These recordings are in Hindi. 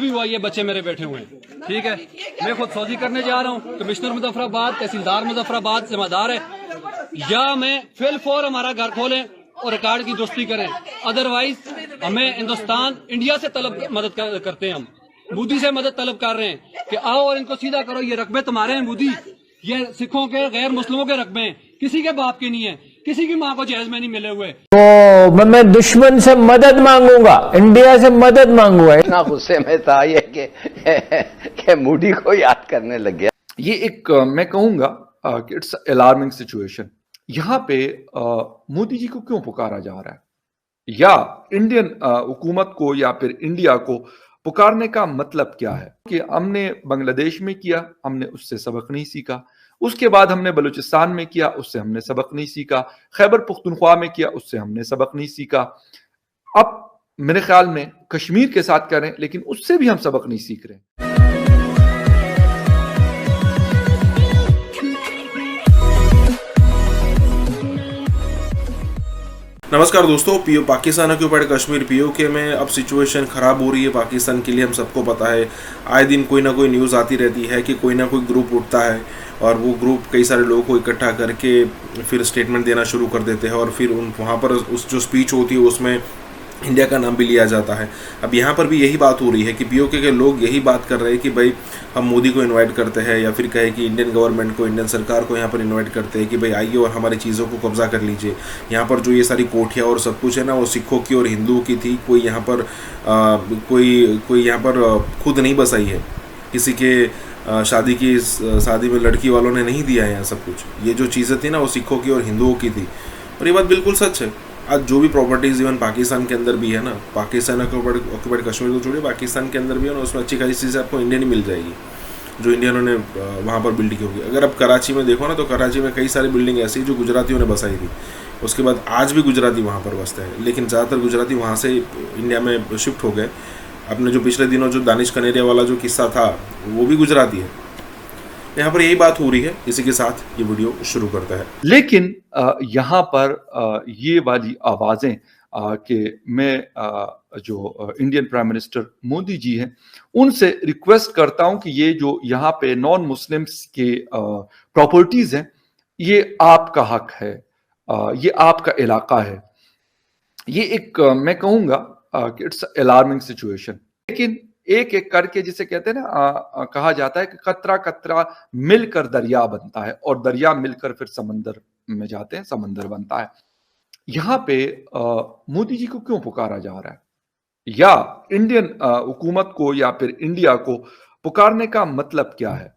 भी हुआ, ये बच्चे मेरे बैठे हुए हैं, ठीक है। मैं खुद सौजी करने जा रहा हूँ, कमिश्नर मुजफ्फराबाद, तहसीलदार मुजफ्फराबाद जिम्मेदार है, या मैं फिल फॉर हमारा घर खोलें और रिकॉर्ड की दुरुस्ती करें, अदरवाइज हमें हिंदुस्तान इंडिया से मदद करते हैं, हम मोदी से मदद तलब कर रहे हैं कि आओ और इनको सीधा करो, ये रकबे तुम्हारे हैं मोदी, ये सिखों के गैर मुस्लिमों के रकबे हैं, किसी के बाप के नहीं है, किसी की माँ को जहेज में नहीं मिले हुए। तो मैं दुश्मन से मदद मांगूंगा, इंडिया से मदद मांगूंगा। इतना गुस्से में था ये कि मोदी को याद करने लग गया। ये एक मैं कहूंगा कि इट्स अलार्मिंग सिचुएशन। यहाँ पे मोदी जी को क्यों पुकारा जा रहा है, या इंडियन हुकूमत को या फिर इंडिया को पुकारने का मतलब क्या है? कि हमने बांग्लादेश में किया, हमने उससे सबक नहीं सीखा, उसके बाद हमने बलूचिस्तान में किया, उससे हमने सबक नहीं सीखा, खैबर पुख्तनख्वा में किया, उससे हमने सबक नहीं सीखा, अब मेरे ख्याल में कश्मीर के साथ करें, लेकिन उससे भी हम सबक नहीं सीख रहे। नमस्कार दोस्तों, पाकिस्तान ऑक्यूपाइड कश्मीर पीओके में अब सिचुएशन ख़राब हो रही है पाकिस्तान के लिए। हम सबको पता है, आए दिन कोई ना कोई न्यूज़ आती रहती है कि कोई ना कोई ग्रुप उठता है और वो ग्रुप कई सारे लोगों को इकट्ठा करके फिर स्टेटमेंट देना शुरू कर देते हैं और फिर वहाँ पर उस जो स्पीच होती है उसमें इंडिया का नाम भी लिया जाता है। अब यहाँ पर भी यही बात हो रही है कि पीओके के लोग यही बात कर रहे हैं कि भाई हम मोदी को इनवाइट करते हैं, या फिर कहे कि इंडियन गवर्नमेंट को, इंडियन सरकार को यहाँ पर इनवाइट करते हैं कि भाई आइए और हमारी चीज़ों को कब्जा कर लीजिए। यहाँ पर जो ये सारी कोठियाँ और सब कुछ है ना, वो सिखों की और हिंदुओं की थी। कोई यहाँ पर कोई यहाँ पर खुद नहीं बसाई है, किसी के शादी में लड़की वालों ने नहीं दिया है यहाँ सब कुछ। ये जो चीज़ें थी ना, वो सिखों की और हिंदुओं की थी, और ये बात बिल्कुल सच है। आज जो भी प्रॉपर्टीज़ इवन पाकिस्तान के अंदर भी है ना, पाकिस्तान ऑक्यूपाइड कश्मीर को छोड़िए, पाकिस्तान के अंदर भी है ना, उसमें अच्छी खासी चीज़ें आपको इंडियन ही मिल जाएगी जो इंडियनों ने वहाँ पर बिल्ड की होगी। अगर आप कराची में देखो ना, तो कराची में कई सारी बिल्डिंग ऐसी जो गुजरातियों ने बसाई थी, उसके बाद आज भी गुजराती वहाँ पर बसते हैं, लेकिन ज़्यादातर गुजराती वहाँ से इंडिया में शिफ्ट हो गए। अपने जो पिछले दिनों जो दानिश कनेरिया वाला जो किस्सा था, वो भी गुजराती है। यहाँ पर यही बात हो रही है, इसी के साथ ये वीडियो शुरू करता है। लेकिन यहाँ पर ये वाली आवाजें कि मैं जो Indian prime minister Modi ji हैं, उनसे रिक्वेस्ट करता हूं कि ये जो यहाँ पे नॉन मुस्लिम्स के प्रॉपर्टीज हैं, ये आपका हक है, ये आपका इलाका है। ये एक मैं कहूंगा कि इट्स अलार्मिंग सिचुएशन। लेकिन एक एक करके, जिसे कहते हैं ना, कहा जाता है कि कतरा कतरा मिलकर दरिया बनता है, और दरिया मिलकर फिर समंदर में जाते हैं, समंदर बनता है। यहाँ पे मोदी जी को क्यों पुकारा जा रहा है, या इंडियन हुकूमत को या फिर इंडिया को पुकारने का मतलब क्या है?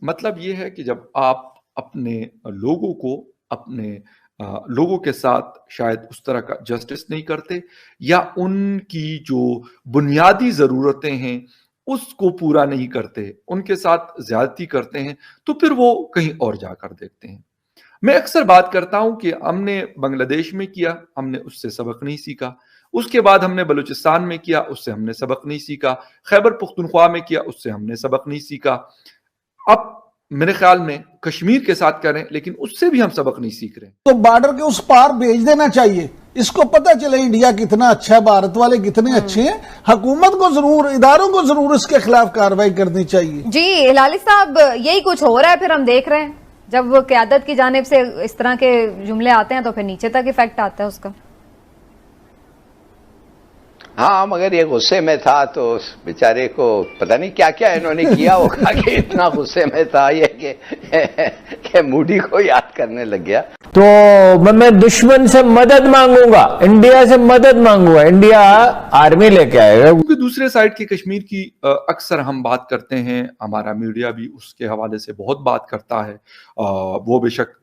मतलब ये है कि जब आप अपने लोगों को, अपने लोगों के साथ शायद उस तरह का जस्टिस नहीं करते, या उनकी जो बुनियादी जरूरतें हैं उसको पूरा नहीं करते, उनके साथ ज्यादती करते हैं, तो फिर वो कहीं और जाकर देखते हैं। मैं अक्सर बात करता हूं कि हमने बांग्लादेश में किया, हमने उससे सबक नहीं सीखा, उसके बाद हमने बलूचिस्तान में किया, उससे हमने सबक नहीं सीखा, खैबर पुख्तनख्वा में किया, उससे हमने सबक नहीं सीखा, अब मेरे ख्याल में कश्मीर के साथ करें, लेकिन उससे भी हम सबक नहीं सीख रहे। तो बॉर्डर के उस पार भेज देना चाहिए, इसको पता चले इंडिया कितना अच्छा है, भारत वाले कितने अच्छे हैं। हुकूमत को जरूर, इदारों को जरूर इसके खिलाफ कार्रवाई करनी चाहिए। जी हिलाली साहब, यही कुछ हो रहा है। फिर हम देख रहे हैं जब क़यादत की जानिब से इस तरह के जुमले आते हैं तो फिर नीचे तक इफेक्ट आता है उसका। हाँ, मगर ये गुस्से में था तो बेचारे को पता नहीं क्या क्या इन्होंने किया होगा कि इतना गुस्से में था ये कि मोदी को याद करने लग गया। तो मैं दुश्मन से मदद मांगूंगा, इंडिया से मदद मांगूंगा, इंडिया आर्मी लेके आएगा। क्योंकि दूसरे साइड की कश्मीर की अक्सर हम बात करते हैं, हमारा मीडिया भी उसके हवाले से बहुत बात करता है, वो बेशक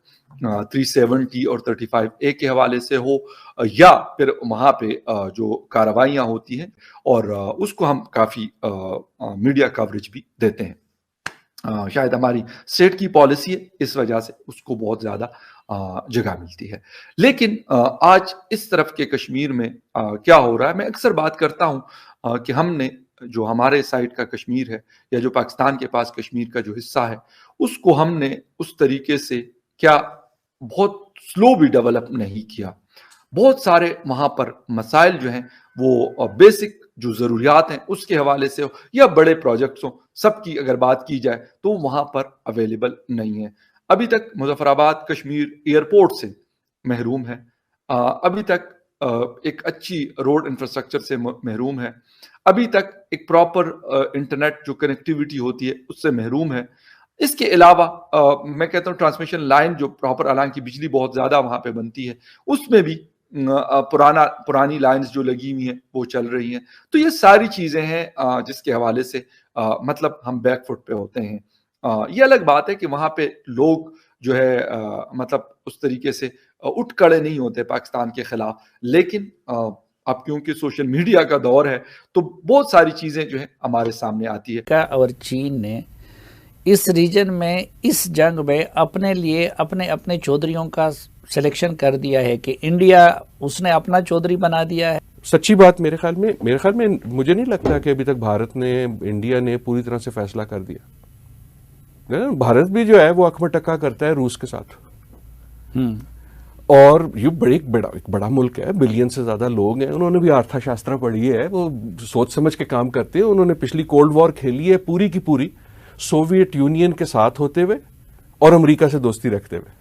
370 और 35A के हवाले से हो, या फिर वहाँ पे जो कार्रवाइयाँ होती हैं, और उसको हम काफ़ी मीडिया कवरेज भी देते हैं। शायद हमारी स्टेट की पॉलिसी है, इस वजह से उसको बहुत ज़्यादा जगह मिलती है। लेकिन आज इस तरफ के कश्मीर में क्या हो रहा है, मैं अक्सर बात करता हूँ कि हमने जो हमारे साइड का कश्मीर है, या जो पाकिस्तान के पास कश्मीर का जो हिस्सा है, उसको हमने उस तरीके से क्या बहुत स्लो भी डेवलप नहीं किया, बहुत सारे वहां पर मसाइल जो हैं वो बेसिक जो जरूरियात हैं उसके हवाले से हो या बड़े प्रोजेक्ट्स हो, सबकी अगर बात की जाए तो वहां पर अवेलेबल नहीं है। अभी तक मुजफ्फराबाद कश्मीर एयरपोर्ट से महरूम है, अभी तक एक अच्छी रोड इंफ्रास्ट्रक्चर से महरूम है, अभी तक एक प्रॉपर इंटरनेट जो कनेक्टिविटी होती है उससे महरूम है। इसके अलावा मैं कहता हूँ ट्रांसमिशन लाइन जो प्रॉपर, हालांकि बिजली बहुत ज्यादा वहां पे बनती है, उसमें भी पुरानी लाइंस जो लगी हुई हैं वो चल रही हैं। तो ये सारी चीजें हैं जिसके हवाले से मतलब हम बैकफुट पे होते हैं। ये अलग बात है कि वहां पे लोग जो है मतलब उस तरीके से उठ खड़े नहीं होते पाकिस्तान के खिलाफ, लेकिन अब क्योंकि सोशल मीडिया का दौर है तो बहुत सारी चीजें जो है हमारे सामने आती है। और चीन ने इस रीजन में, इस जंग में अपने लिए अपने अपने चौधरियों का सिलेक्शन कर दिया है कि इंडिया उसने अपना चौधरी बना दिया है। सच्ची बात मेरे ख्याल में मुझे नहीं लगता कि अभी तक भारत ने, इंडिया ने पूरी तरह से फैसला कर दिया। भारत भी जो है वो अकबटक्का करता है रूस के साथ, और ये एक बड़ा मुल्क है, बिलियन से ज्यादा लोग हैं, उन्होंने भी अर्थशास्त्र पढ़ी है, वो सोच समझ के काम करते हैं। उन्होंने पिछली कोल्ड वॉर खेली है पूरी की पूरी सोवियत यूनियन के साथ होते हुए और अमेरिका से दोस्ती रखते हुए।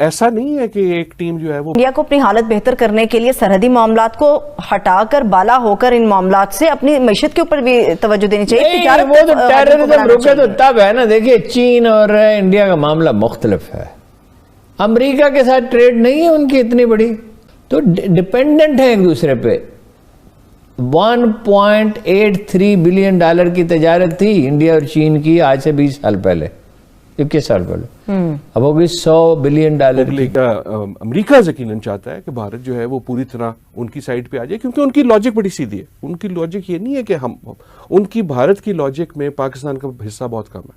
ऐसा नहीं है कि एक टीम जो है वो, इंडिया को अपनी हालत बेहतर करने के लिए सरहदी मामलात को हटाकर बाला होकर इन मामलात से अपनी मैशत के ऊपर भी तवज्जो देनी चाहिए। वो तो टेररिज्म रुके तो तब है ना। देखिए चीन और इंडिया का मामला मुख्तलिफ है, अमेरिका के साथ ट्रेड नहीं है उनकी इतनी बड़ी, तो डिपेंडेंट है एक दूसरे पे। 1.83 बिलियन डॉलर की तजारत थी इंडिया और चीन की आज से 20 साल पहले, 21 साल पहले, अब होगी 100 बिलियन डॉलर। अमेरिका यकीनन चाहता है कि भारत जो है वो पूरी तरह उनकी साइड पे आ जाए, क्योंकि उनकी लॉजिक बड़ी सीधी है। उनकी लॉजिक ये नहीं है कि उनकी भारत की लॉजिक में पाकिस्तान का हिस्सा बहुत कम है।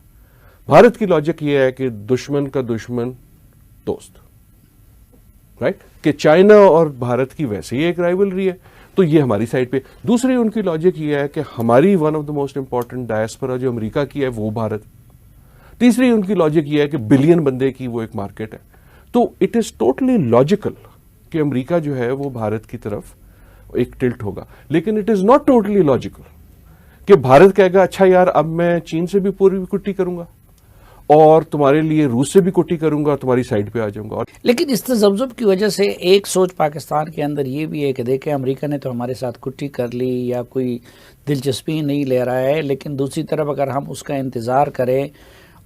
भारत की लॉजिक ये है कि दुश्मन का दुश्मन दोस्त, राइट, कि चाइना और भारत की वैसे ही एक राइवलरी है, तो ये हमारी साइड पे। दूसरी उनकी लॉजिक ये है कि हमारी one of the most important diaspora जो अमेरिका की है वो भारत। तीसरी उनकी लॉजिक ये है कि बिलियन बंदे की वो एक मार्केट है। तो इट इज टोटली लॉजिकल कि अमेरिका जो है वो भारत की तरफ एक टिल्ट होगा, लेकिन it is not totally logical कि भारत कहेगा अच्छा यार अब मैं चीन से भी पूरी कुट्टी करूंगा और तुम्हारे लिए रूस से भी कुट्टी करूंगा और तुम्हारी साइड पे आ जाऊंगा। लेकिन इस तजब्जुब की वजह से एक सोच पाकिस्तान के अंदर ये भी है कि देखें अमेरिका ने तो हमारे साथ कुट्टी कर ली या कोई दिलचस्पी नहीं ले रहा है, लेकिन दूसरी तरफ अगर हम उसका इंतज़ार करें,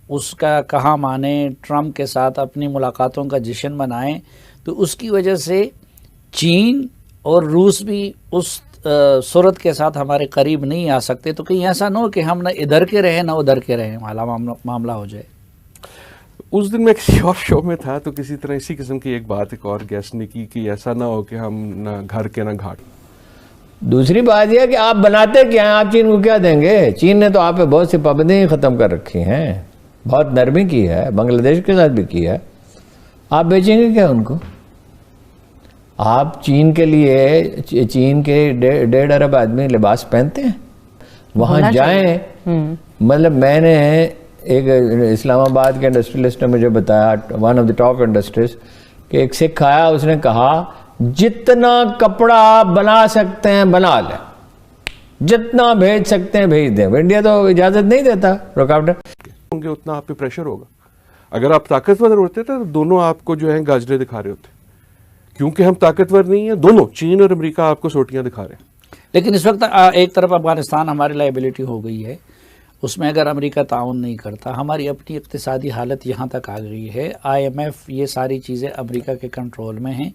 उसका कहा माने, ट्रम्प के साथ अपनी मुलाकातों का जश्न मनाएं, तो उसकी वजह से चीन और रूस भी उस सूरत के साथ हमारे करीब नहीं आ सकते। तो कहीं ऐसा ना हो कि हम ना इधर के रहे ना उधर के रहे, मामला हो जाए। उस दिन मैं किसी और शो में था तो किसी तरह इसी किस्म की एक बात एक और गेस्ट ने की कि ऐसा ना हो कि हम ना घर के ना घाट। दूसरी बात यह कि आप बनाते क्या हैं, आप चीन को क्या देंगे? चीन ने तो आप पे बहुत सी पाबंदियां खत्म कर रखी हैं, बहुत नरमी की है, बांग्लादेश के साथ भी की है। आप बेचेंगे क्या उनको? आप चीन के लिए, चीन के 1.5 अरब आदमी लिबास पहनते हैं, वहां जाएं। मतलब मैंने एक इस्लामाबाद के इंडस्ट्रियलिस्ट ने मुझे बताया, one of the top industries, कि एक सिख आया, उसने कहा जितना कपड़ा आप बना सकते हैं बना लें, जितना भेज सकते हैं भेज दें। इंडिया तो इजाजत नहीं देता, रुकावट होंगे उतना आप पे प्रेशर होगा। अगर आप ताकतवर होते तो दोनों आपको जो है गाजरे दिखा रहे होते, क्योंकि हम ताकतवर नहीं है, दोनों चीन और अमेरिका आपको सोटियां दिखा रहे हैं। लेकिन इस वक्त एक तरफ अफगानिस्तान हमारी लाइबिलिटी हो गई है, उसमें अगर अमेरिका ताउन नहीं करता, हमारी अपनी इक्तिसादी हालत यहाँ तक आ गई है, IMF ये सारी चीज़ें अमेरिका के कंट्रोल में हैं,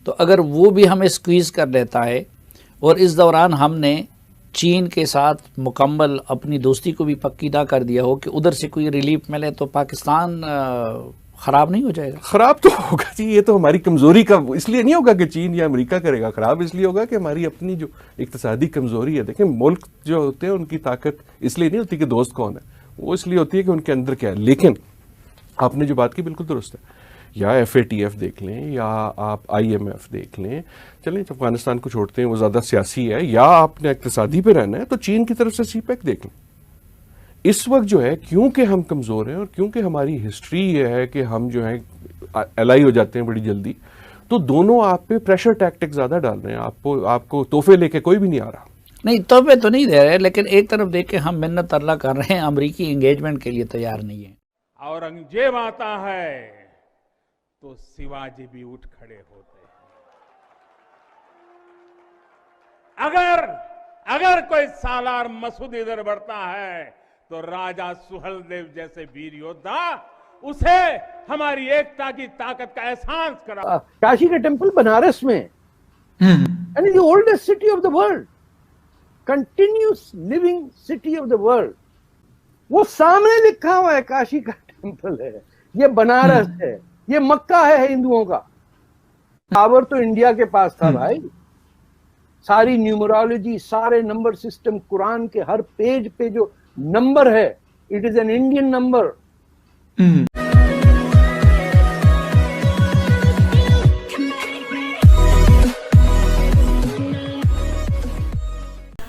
तो अगर वो भी हमें स्क्वीज़ कर लेता है और इस दौरान हमने चीन के साथ मुकम्मल अपनी दोस्ती को भी पक्कीदा कर दिया हो कि उधर से कोई रिलीफ मिले, तो पाकिस्तान ख़राब नहीं हो जाएगा? ख़राब तो होगा जी, ये तो हमारी कमज़ोरी का, इसलिए नहीं होगा कि चीन या अमेरिका करेगा ख़राब, इसलिए होगा कि हमारी अपनी जो इक्तिसादी कमज़ोरी है। देखें मुल्क जो होते हैं उनकी ताकत इसलिए नहीं होती कि दोस्त कौन है, वो इसलिए होती है कि उनके अंदर क्या है। लेकिन आपने जो बात की बिल्कुल दुरुस्त है, या FATF देख लें या आप IMF देख लें, चलें अफगानिस्तान को छोड़ते हैं वो ज़्यादा सियासी है, या आपने इक्तिसादी पे रहना है तो चीन की तरफ से CPEC देख लें। इस वक्त जो है क्योंकि हम कमज़ोर हैं और क्योंकि हमारी हिस्ट्री ये है कि हम जो है एलाई हो जाते हैं बड़ी जल्दी, तो दोनों आप पे प्रेशर टैक्टिक ज्यादा डाल रहे हैं। आपको तोहफे लेके कोई भी नहीं आ रहा। नहीं, तोहफे तो नहीं दे रहे, लेकिन एक तरफ देख के हम मिन्नत अल्लाह कर रहे हैं, अमरीकी एंगेजमेंट के लिए तैयार नहीं है। औरंगजेब आता है तो शिवाजी भी उठ खड़े होते हैं। अगर कोई सालार मसूद इधर बढ़ता है तो राजा सुहेलदेव जैसे वीर योद्धा उसे हमारी एकता की ताकत का एहसास करा। काशी का टेम्पल बनारस में, यानी the oldest city of the world, continuous living city of the world, वो सामने लिखा हुआ है काशी का टेम्पल है, ये बनारस है, ये मक्का है हिंदुओं का। पावर तो इंडिया के पास था भाई, सारी न्यूमरोलॉजी, सारे नंबर सिस्टम, कुरान के हर पेज पे जो नंबर है, it is an Indian number.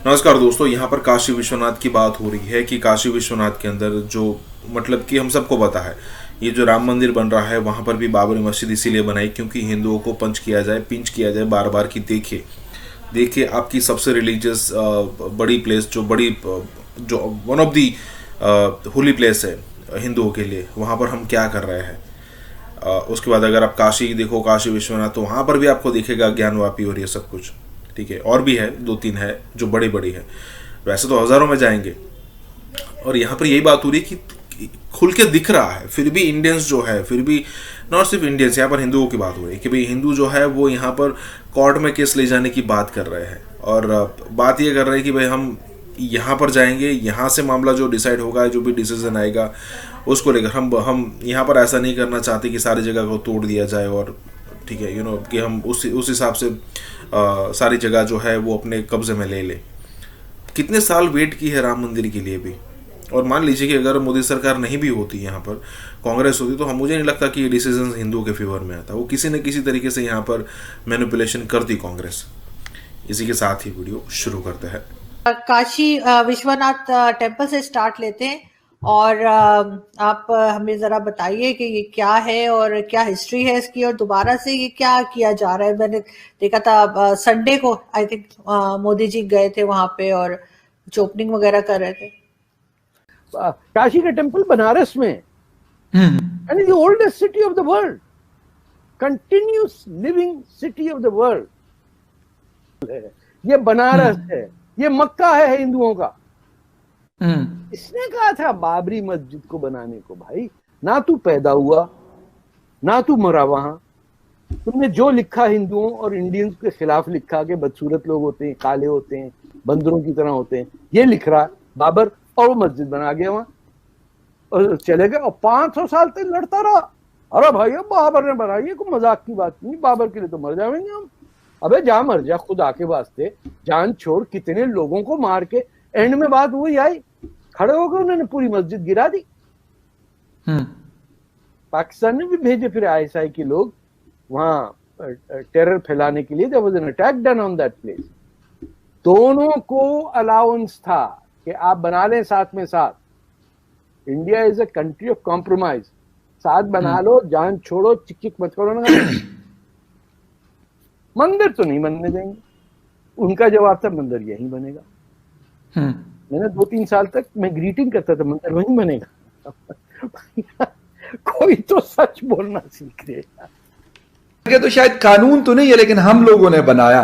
नमस्कार दोस्तों, यहाँ पर काशी विश्वनाथ की बात हो रही है कि काशी विश्वनाथ के अंदर जो मतलब कि हम सबको पता है ये जो राम मंदिर बन रहा है, वहाँ पर भी बाबरी मस्जिद इसीलिए बनाई क्योंकि हिंदुओं को पिंच किया जाए बार बार कि देखिए आपकी सबसे रिलीजियस बड़ी प्लेस जो one of the holy place है हिंदुओं के लिए, वहाँ पर हम क्या कर रहे हैं। उसके बाद अगर आप काशी देखो, काशी विश्वनाथ, तो वहाँ पर भी आपको दिखेगा ज्ञानवापी हो रही है सब कुछ, ठीक है। और भी है 2-3 है जो बड़ी है, वैसे तो हज़ारों में जाएंगे। और यहाँ पर यही बात हो रही है कि खुल के दिख रहा है, फिर भी इंडियंस जो है, फिर भी नॉट सिर्फ इंडियंस, यहाँ पर हिंदुओं की बात हो रही है कि भाई हिंदू जो है वो यहाँ पर कोर्ट में केस ले जाने की बात कर रहे हैं। और बात ये कर रहे हैं कि भाई हम यहाँ पर जाएंगे, यहाँ से मामला जो डिसाइड होगा, जो भी डिसीजन आएगा उसको लेकर हम यहाँ पर ऐसा नहीं करना चाहते कि सारी जगह को तोड़ दिया जाए और ठीक है कि हम उस हिसाब से सारी जगह जो है वो अपने कब्जे में ले ले। कितने साल वेट की है राम मंदिर के लिए भी। और मान लीजिए कि अगर मोदी सरकार नहीं भी होती, यहाँ पर कांग्रेस होती, तो मुझे नहीं लगता कि ये डिसीजन हिंदुओं के फेवर में आता। वो किसी न किसी तरीके से यहाँ पर मैनिपुलेशन करती कांग्रेस। इसी के साथ ही वीडियो शुरू करते हैं। काशी विश्वनाथ टेम्पल से स्टार्ट लेते हैं और आप हमें जरा बताइए कि ये क्या है और क्या हिस्ट्री है इसकी, और दोबारा से ये क्या किया जा रहा है। मैंने देखा था संडे को आई थिंक मोदी जी गए थे वहां पे और ओपनिंग वगैरह कर रहे थे। काशी का टेम्पल बनारस में, यानी the oldest city of the world, continuous living city of the world, ये बनारस है, ये मक्का है हिंदुओं का। इसने कहा था बाबरी मस्जिद को बनाने को। भाई ना तू पैदा हुआ ना तू मरा वहां, तुमने जो लिखा हिंदुओं और इंडियंस के खिलाफ लिखा कि बदसूरत लोग होते हैं, काले होते हैं, बंदरों की तरह होते हैं, ये लिख रहा बाबर, और वो मस्जिद बना गया वहां और चले गए और 500 साल तक लड़ता रहा। अरे भाई बाबर ने बनाई है, कोई मजाक की बात नहीं, बाबर के लिए तो मर जाएंगे हम। अबे जा मर जा, खुदा के वास्ते जान छोड़। कितने लोगों को मार के एंड में बात वही आई, खड़े हो गए, उन्होंने पूरी मस्जिद गिरा दी। पाकिस्तान ने भी भेजे फिर ISI के लोग वहां टेरर फैलाने के लिए। There was an attack done on that place. दोनों को अलाउंस था कि आप बना लें साथ में साथ। India is a country of compromise, साथ बना लो, जान छोड़ो, चिक मत करो ना। मंदिर तो नहीं बनने देंगे। उनका जवाब था मंदिर यहीं बनेगा। मैंने 2-3 साल तक मैं ग्रीटिंग करता था, मंदिर वहीं बनेगा। कोई तो सच बोलना सीख रहे। तो शायद कानून तो नहीं है, लेकिन हम लोगों ने बनाया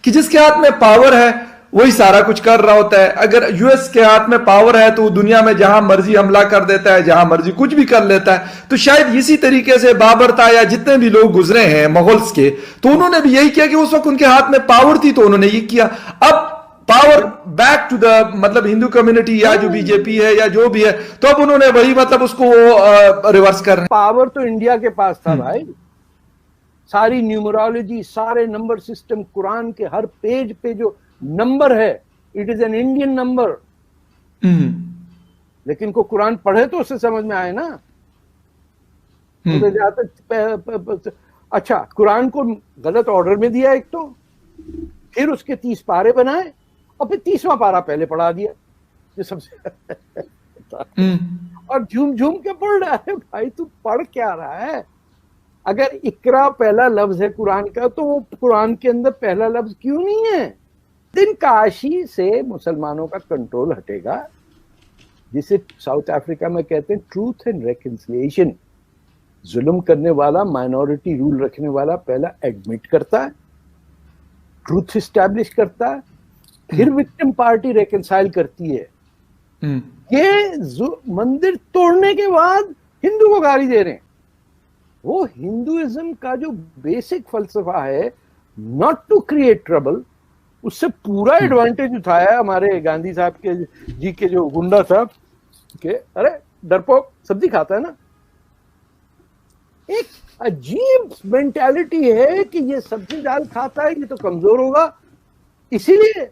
कि जिसके हाथ में पावर है वही सारा कुछ कर रहा होता है। अगर US के हाथ में पावर है तो दुनिया में जहां मर्जी हमला कर देता है, जहां मर्जी कुछ भी कर लेता है। तो शायद इसी तरीके से बाबर था या जितने भी लोग गुजरे हैं मुगल्स के, तो उन्होंने भी यही किया कि उस वक्त उनके हाथ में पावर थी तो उन्होंने ये किया। अब पावर बैक टू द मतलब हिंदू कम्युनिटी या जो बीजेपी है या जो भी है, तो अब उन्होंने वही मतलब उसको रिवर्स कर रहे हैं। पावर तो इंडिया के पास था भाई, सारी न्यूमरोलॉजी, सारे नंबर सिस्टम, कुरान के हर पेज पे जो नंबर है, it is an Indian number. लेकिन को कुरान पढ़े तो उससे समझ में आए ना। तो अच्छा, कुरान को गलत ऑर्डर में दिया एक तो, फिर उसके 30 पारे बनाए और फिर 30वां पारा पहले पढ़ा दिया जो सबसे और झूम झूम के पढ़ रहा है। भाई तू पढ़ क्या रहा है? अगर इकरा पहला लफ्ज है कुरान का, तो वो कुरान के अंदर पहला लफ्ज क्यों नहीं है? दिन काशी से मुसलमानों का कंट्रोल हटेगा, जिसे साउथ अफ्रीका में कहते हैं ट्रूथ एंड रेकन्सिलिएशन। जुल्म करने वाला, माइनॉरिटी रूल रखने वाला पहला एडमिट करता है, ट्रूथ इस्टेब्लिश करता है, फिर विक्टिम पार्टी रेकन्साइल करती है। ये मंदिर तोड़ने के बाद हिंदू को गाली दे रहे हैं। वो हिंदुइज्म का जो बेसिक फलसफा है, नॉट टू क्रिएट ट्रबल, उससे पूरा एडवांटेज उठाया हमारे गांधी साहब के जी के जो गुंडा साहब के, अरे डरपोक सब्जी खाता है ना। एक अजीब मेंटालिटी है कि ये सब्जी दाल खाता है, ये तो कमजोर होगा, इसीलिए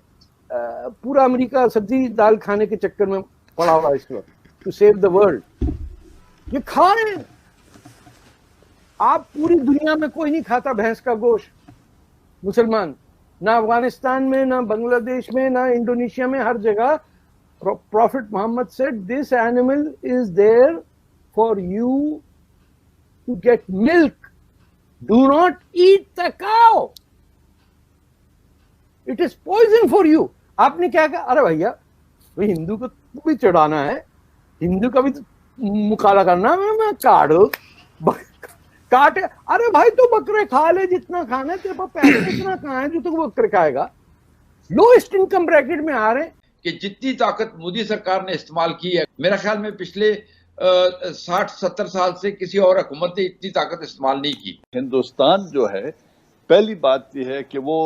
पूरा अमेरिका सब्जी दाल खाने के चक्कर में पड़ा हुआ इस वक्त, टू सेव द वर्ल्ड। ये खा रहे हैं। आप पूरी दुनिया में कोई नहीं खाता भैंस का गोश्त, मुसलमान, ना अफगानिस्तान में, ना बांग्लादेश में, ना इंडोनेशिया में, हर जगह prophet Muhammad said this animal is there for you to get milk, do not eat the cow, it is poison for you. आपने क्या कहा? अरे भैया भाई हिंदू को भी चढ़ाना है, हिंदू का भी मुकाला करना है, मैं काटो काटे। अरे भाई तो बकरे खा ले जितना खाना है, तेरे पास पैसे इतना कहाँ है जो तू बकरे खाएगा? लोएस्ट इनकम ब्रैकेट में आ रहे हैं। कि जितनी ताकत मोदी सरकार ने इस्तेमाल की है, मेरा ख्याल में पिछले 60-70 साल से किसी और हुकूमत ने इतनी ताकत इस्तेमाल नहीं की। हिंदुस्तान जो है, पहली बात यह है कि वो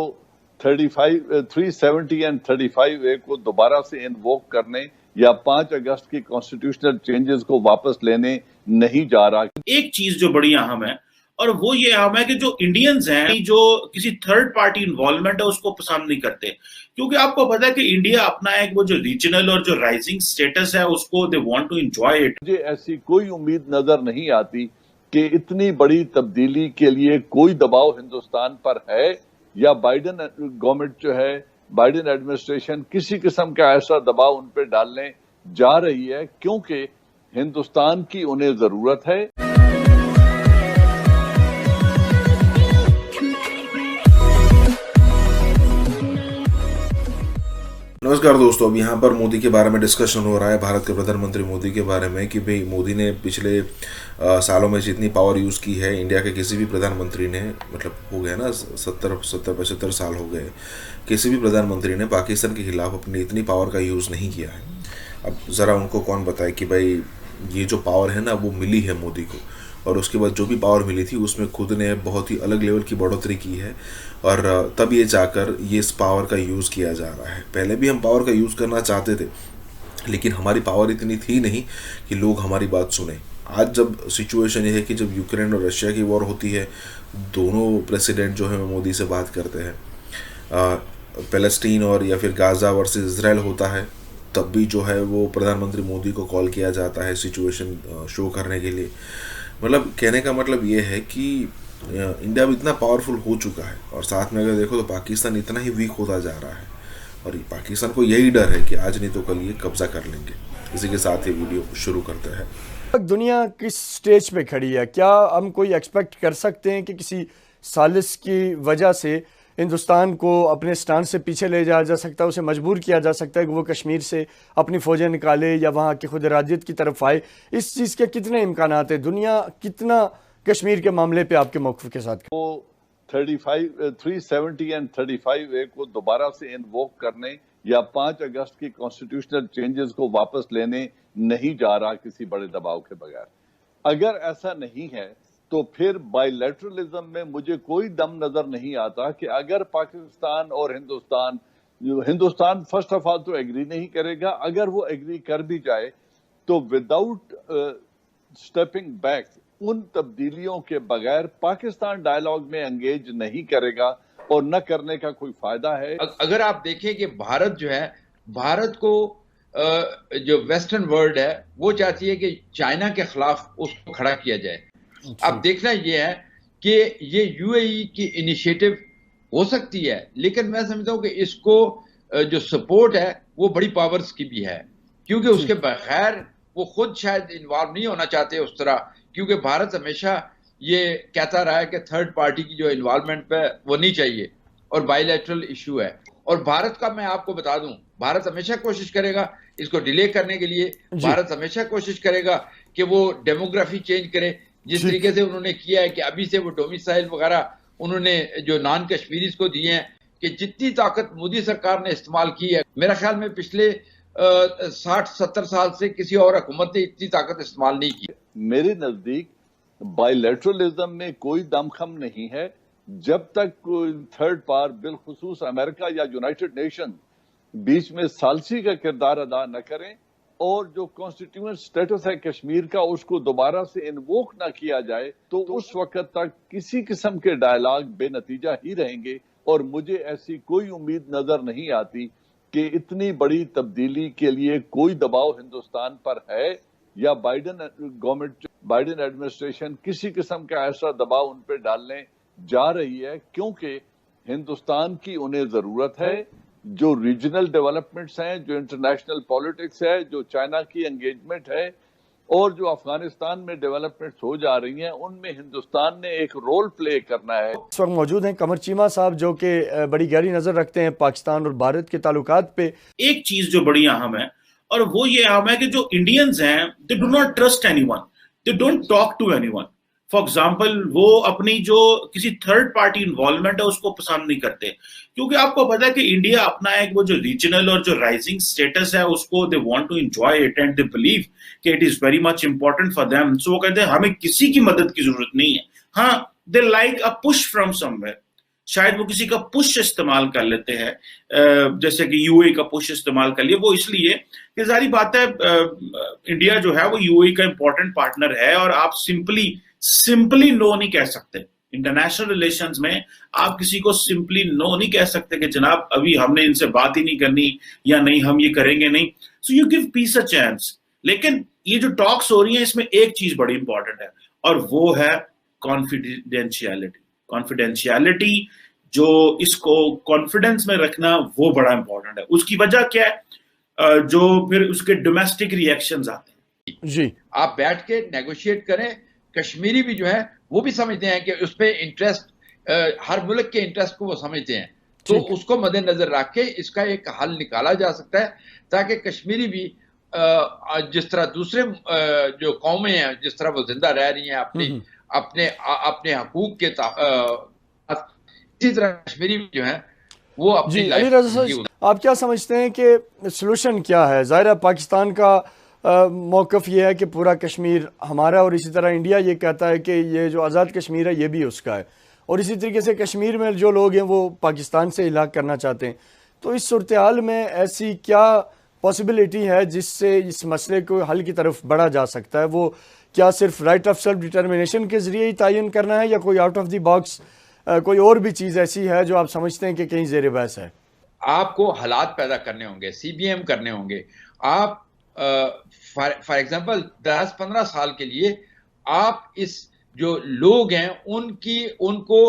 370 एंड 35A को दोबारा से इन्वोक करने या 5 अगस्त की कॉन्स्टिट्यूशनल चेंजेस को वापस लेने नहीं जा रहा। एक चीज जो बड़ी अहम है, और वो ये अहम है कि जो इंडियंस हैं, जो किसी थर्ड पार्टी इन्वॉल्वमेंट है उसको पसंद नहीं करते, क्योंकि आपको पता है कि इंडिया अपना एक वो जो रीजनल और जो राइजिंग स्टेटस है उसको they want to enjoy it. मुझे ऐसी कोई उम्मीद नजर नहीं आती कि इतनी बड़ी तब्दीली के लिए कोई दबाव हिंदुस्तान पर है, या बाइडेन गवर्नमेंट जो है, बाइडेन एडमिनिस्ट्रेशन किसी किस्म का ऐसा दबाव उन पर डालने जा रही है, क्योंकि हिंदुस्तान की उन्हें जरूरत है। नमस्कार दोस्तों, अब यहाँ पर मोदी के बारे में डिस्कशन हो रहा है, भारत के प्रधानमंत्री मोदी के बारे में, कि भाई मोदी ने पिछले सालों में जितनी पावर यूज़ की है, इंडिया के किसी भी प्रधानमंत्री ने, मतलब हो गया ना 70-75 साल हो गए, किसी भी प्रधानमंत्री ने पाकिस्तान के खिलाफ अपनी इतनी पावर का यूज़ नहीं किया है। अब ज़रा उनको कौन बताए कि भाई ये जो पावर है ना वो मिली है मोदी को, और उसके बाद जो भी पावर मिली थी उसमें खुद ने बहुत ही अलग लेवल की बढ़ोतरी की है, और तब ये जाकर ये इस पावर का यूज़ किया जा रहा है। पहले भी हम पावर का यूज़ करना चाहते थे, लेकिन हमारी पावर इतनी थी नहीं कि लोग हमारी बात सुने। आज जब सिचुएशन ये है कि जब यूक्रेन और रशिया की वॉर होती है, दोनों प्रेसिडेंट जो है मोदी से बात करते हैं, फ़लस्तीन और या फिर गाज़ा वर्सेस इजराइल होता है, तब भी जो है वो प्रधानमंत्री मोदी को कॉल किया जाता है सिचुएशन शो करने के लिए। मतलब कहने का मतलब ये है कि इंडिया भी इतना पावरफुल हो चुका है, और साथ में अगर देखो तो पाकिस्तान इतना ही वीक होता जा रहा है, और पाकिस्तान को यही डर है कि आज नहीं तो कल ये कब्जा कर लेंगे। इसी के साथ ही वीडियो शुरू करते हैं। दुनिया किस स्टेज पे खड़ी है? क्या हम कोई एक्सपेक्ट कर सकते हैं कि किसी साजिश की वजह से हिंदुस्तान को अपने स्टैंड से पीछे ले जाया जा सकता है, उसे मजबूर किया जा सकता है कि वो कश्मीर से अपनी फ़ौजें निकाले या वहाँ की खुद इरादियत की तरफ आए? इस चीज़ के कितने इम्कानात हैं? दुनिया कितना कश्मीर के मामले पे आपके मौक़िफ़ के साथ? वो 370 एंड 35A को दोबारा से इन्वोक करने या 5 अगस्त की कॉन्स्टिट्यूशनल चेंजेस को वापस लेने नहीं जा रहा किसी बड़े दबाव के बगैर। अगर ऐसा नहीं है तो फिर बायलैटरलिज्म में मुझे कोई दम नजर नहीं आता कि अगर पाकिस्तान और हिंदुस्तान फर्स्ट ऑफ ऑल तो एग्री नहीं करेगा, अगर वो एग्री कर भी जाए तो विदाउट स्टेपिंग बैक उन तब्दीलियों के बगैर पाकिस्तान डायलॉग में एंगेज नहीं करेगा, और न करने का कोई फायदा है। अगर आप देखें कि भारत जो है, भारत को जो वेस्टर्न वर्ल्ड है वो चाहती है कि चाइना के खिलाफ उसको खड़ा किया जाए। अब देखना यह है कि ये यूएई की इनिशिएटिव हो सकती है, लेकिन मैं समझता हूं कि इसको जो सपोर्ट है वो बड़ी पावर्स की भी है, क्योंकि उसके बगैर वो खुद शायद इन्वॉल्व नहीं होना चाहते उस तरह, क्योंकि भारत हमेशा ये कहता रहा है कि थर्ड पार्टी की जो इन्वॉल्वमेंट पे वो नहीं चाहिए और बायलैटरल इशू है। और भारत का मैं आपको बता दूं, भारत हमेशा कोशिश करेगा इसको डिले करने के लिए। भारत हमेशा कोशिश करेगा कि वो डेमोग्राफी चेंज करे, जिस तरीके से उन्होंने किया है कि अभी से वो डोमिसाइल वगैरह उन्होंने जो नॉन कश्मीरीज को दिए हैं, कि जितनी ताकत मोदी सरकार ने इस्तेमाल की है, मेरा ख्याल में पिछले 60-70 साल से किसी और हुकूमत ने इतनी ताकत इस्तेमाल नहीं की। मेरे नजदीक बायलैटरलिज्म में कोई दमखम नहीं है जब तक कोई थर्ड पार बिलखुसूस अमेरिका या यूनाइटेड नेशन बीच में सालसी का किरदार अदा न करें और जो कॉन्स्टिट्यूएंट स्टेटस है कश्मीर का उसको दोबारा से इन्वोक ना किया जाए, तो उस वक्त तक किसी किस्म के डायलॉग बेनतीजा ही रहेंगे। और मुझे ऐसी कोई उम्मीद नजर नहीं आती कि इतनी बड़ी तब्दीली के लिए कोई दबाव हिंदुस्तान पर है या बाइडेन गवर्नमेंट, बाइडेन एडमिनिस्ट्रेशन किसी किस्म का ऐसा दबाव उन पर डालने जा रही है, क्योंकि हिंदुस्तान की उन्हें जरूरत है। जो रीजनल डेवलपमेंट्स हैं, जो इंटरनेशनल पॉलिटिक्स है, जो चाइना की एंगेजमेंट है और जो अफगानिस्तान में डेवलपमेंट्स हो जा रही हैं, उनमें हिंदुस्तान ने एक रोल प्ले करना है। इस वक्त मौजूद हैं कमर चीमा साहब, जो कि बड़ी गहरी नजर रखते हैं पाकिस्तान और भारत के ताल्लुकात पे। एक चीज जो बड़ी अहम है, और वो ये अहम है कि जो इंडियंस हैं, they do not trust anyone, they don't talk to anyone. For example, वो अपनी जो किसी थर्ड पार्टी इन्वॉल्वमेंट है उसको पसंद नहीं करते, क्योंकि आपको पता है कि इंडिया अपना एक वो जो रीजनल और जो राइजिंग स्टेटस है उसको they want to enjoy it and they believe कि it is very much important for them. So वो कहते हैं हमें किसी की मदद की जरूरत नहीं है। हाँ, they like a push from somewhere, शायद वो किसी का पुश इस्तेमाल कर लेते हैं, जैसे कि यूएई का पुश इस्तेमाल कर लिया। वो इसलिए कि जारी बात है इंडिया जो है वो यूएई का इंपॉर्टेंट पार्टनर है और आप सिंपली नो नहीं कह सकते। इंटरनेशनल रिलेशंस में आप किसी को सिंपली नो नहीं कह सकते कि जनाब अभी हमने इनसे बात ही नहीं करनी या नहीं हम ये करेंगे नहीं। So you give piece a chance. लेकिन ये जो टॉक्स हो रही हैं इसमें एक चीज बड़ी इंपॉर्टेंट है और वो है कॉन्फिडेंशियलिटी। कॉन्फिडेंशियलिटी जो इसको कॉन्फिडेंस में रखना वो बड़ा इंपॉर्टेंट है। उसकी वजह क्या है? जो फिर उसके डोमेस्टिक रिएक्शंस आते हैं। जी, आप बैठ के नेगोशिएट करें। कश्मीरी भी जो है वो भी समझते हैं कि उस पर इंटरेस्ट, हर मुल्क के इंटरेस्ट को वो समझते हैं, तो उसको मद्देनजर रख के इसका एक हल निकाला जा सकता है ताकि कश्मीरी भी जिस तरह दूसरे जो कौमें हैं जिस तरह वो जिंदा रह रही हैं अपने हकूक के इसी तरह कश्मीरी भी जो है वो अपनी लाइफ। आप क्या समझते हैं कि सलूशन क्या है? ज़ाहिर है पाकिस्तान का मौक़िफ़ ये है कि पूरा कश्मीर हमारा, और इसी तरह इंडिया ये कहता है कि ये जो आज़ाद कश्मीर है ये भी उसका है, और इसी तरीके से कश्मीर में जो लोग हैं वो पाकिस्तान से इलाक़ करना चाहते हैं। तो इस सूरत हाल में ऐसी क्या पॉसिबिलिटी है जिससे इस मसले को हल की तरफ बढ़ा जा सकता है? वो क्या सिर्फ राइट ऑफ सेल्फ डिटर्मिनेशन के ज़रिए ही तयन करना है या कोई आउट ऑफ द बॉक्स कोई और भी चीज़ ऐसी है जो आप समझते हैं कि कहीं ज़ेर बहस है? आपको हालात पैदा करने होंगे, CBM करने होंगे। आप फॉर एग्जांपल 10-15 साल के लिए आप इस जो लोग हैं उनको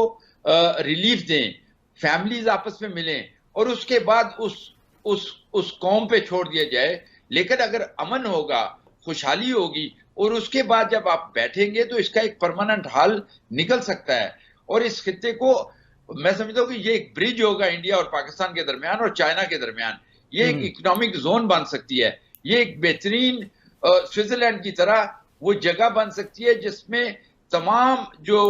रिलीफ दें, फैमिलीज आपस में मिलें और उसके बाद उस कौम पे छोड़ दिया जाए। लेकिन अगर अमन होगा, खुशहाली होगी और उसके बाद जब आप बैठेंगे तो इसका एक परमानेंट हल निकल सकता है। और इस खित्ते को मैं समझता हूँ कि ये एक ब्रिज होगा इंडिया और पाकिस्तान के दरमियान और चाइना के दरमियान। ये एक इकोनॉमिक जोन बन सकती है। ये एक बेहतरीन स्विट्जरलैंड की तरह वो जगह बन सकती है जिसमें तमाम जो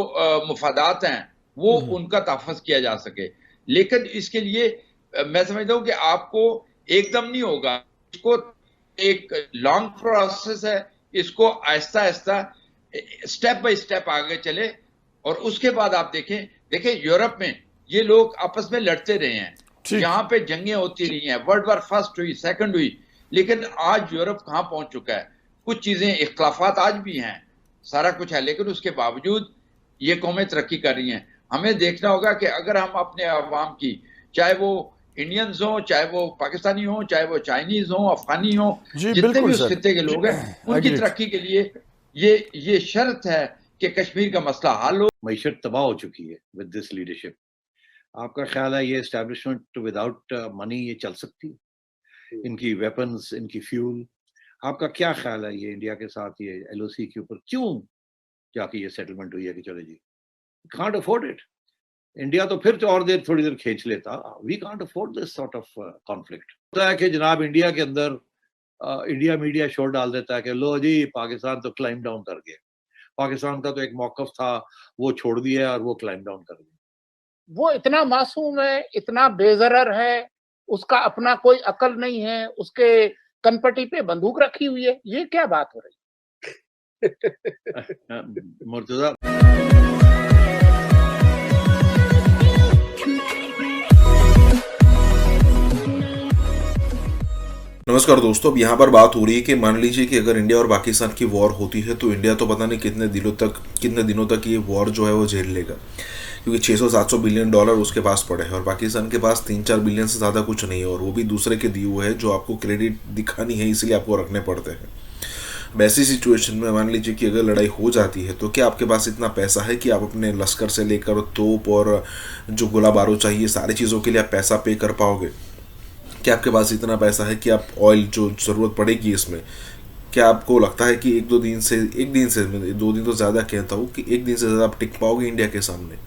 मुफादात हैं वो उनका तहफ़्फ़ुज़ किया जा सके। लेकिन इसके लिए मैं समझता हूँ कि आपको एकदम नहीं होगा, इसको एक लॉन्ग प्रोसेस है, इसको Aahista Aahista step by step आगे चले। और उसके बाद आप देखें यूरोप में ये लोग आपस में लड़ते रहे हैं, यहाँ पे जंगें होती रही हैं, वर्ल्ड वार फर्स्ट हुई, सेकंड हुई, लेकिन आज यूरोप कहाँ पहुंच चुका है? कुछ चीजें इख्तलाफात आज भी हैं, सारा कुछ है, लेकिन उसके बावजूद ये कौमें तरक्की कर रही हैं। हमें देखना होगा कि अगर हम अपने अवाम की, चाहे वो इंडियंस हो, चाहे वो पाकिस्तानी हो, चाहे वो चाइनीज हो, अफगानी हो, जितने भी उस खित्ते के लोग हैं, उनकी तरक्की के लिए ये शर्त है कि कश्मीर का मसला हल हो। मईशत तबाह हो चुकी है विद दिस लीडरशिप। आपका ख्याल है ये एस्टेब्लिशमेंट विदाउट मनी ये चल सकती है? इनकी वेपन्स, इनकी फ्यूल, आपका क्या ख्याल है ये इंडिया के साथ ये LOC के ऊपर क्यों जाके ये सेटलमेंट हुई है कि चलो जी, कांट अफोर्ड इट। इंडिया तो फिर और देर थोड़ी देर खींच लेता। We can't afford this sort of conflict. होता है कि जनाब इंडिया के अंदर इंडिया मीडिया शोर डाल देता है कि लो जी पाकिस्तान तो क्लाइम डाउन कर गया, पाकिस्तान का तो एक मौकफ था वो छोड़ दिया और वो क्लाइम डाउन कर गया। वो इतना मासूम है, इतना बेजरर है, उसका अपना कोई अकल नहीं है, उसके कनपटी पे बंदूक रखी हुई है, ये क्या बात हो रही है? मुर्तजा नमस्कार दोस्तों, अब यहाँ पर बात हो रही है कि मान लीजिए कि अगर इंडिया और पाकिस्तान की वॉर होती है तो इंडिया तो पता नहीं कितने दिनों तक ये वॉर जो है वो झेल लेगा, क्योंकि 600-700 बिलियन डॉलर उसके पास पड़े हैं और पाकिस्तान के पास 3-4 बिलियन से ज़्यादा कुछ नहीं है, और वो भी दूसरे के दिए हुए हैं जो आपको क्रेडिट दिखानी है इसलिए आपको रखने पड़ते हैं। वैसी सिचुएशन में मान लीजिए कि अगर लड़ाई हो जाती है तो क्या आपके पास इतना पैसा है कि आप अपने लश्कर से लेकर तोप और जो गोला बारूद चाहिए सारी चीज़ों के लिए आप पैसा पे कर पाओगे? क्या आपके पास इतना पैसा है कि आप ऑयल जो ज़रूरत पड़ेगी इसमें, क्या आपको लगता है कि एक दो दिन से 2 दिन तो ज़्यादा कहता हूँ कि 1 दिन से ज़्यादा आप टिक पाओगे इंडिया के सामने?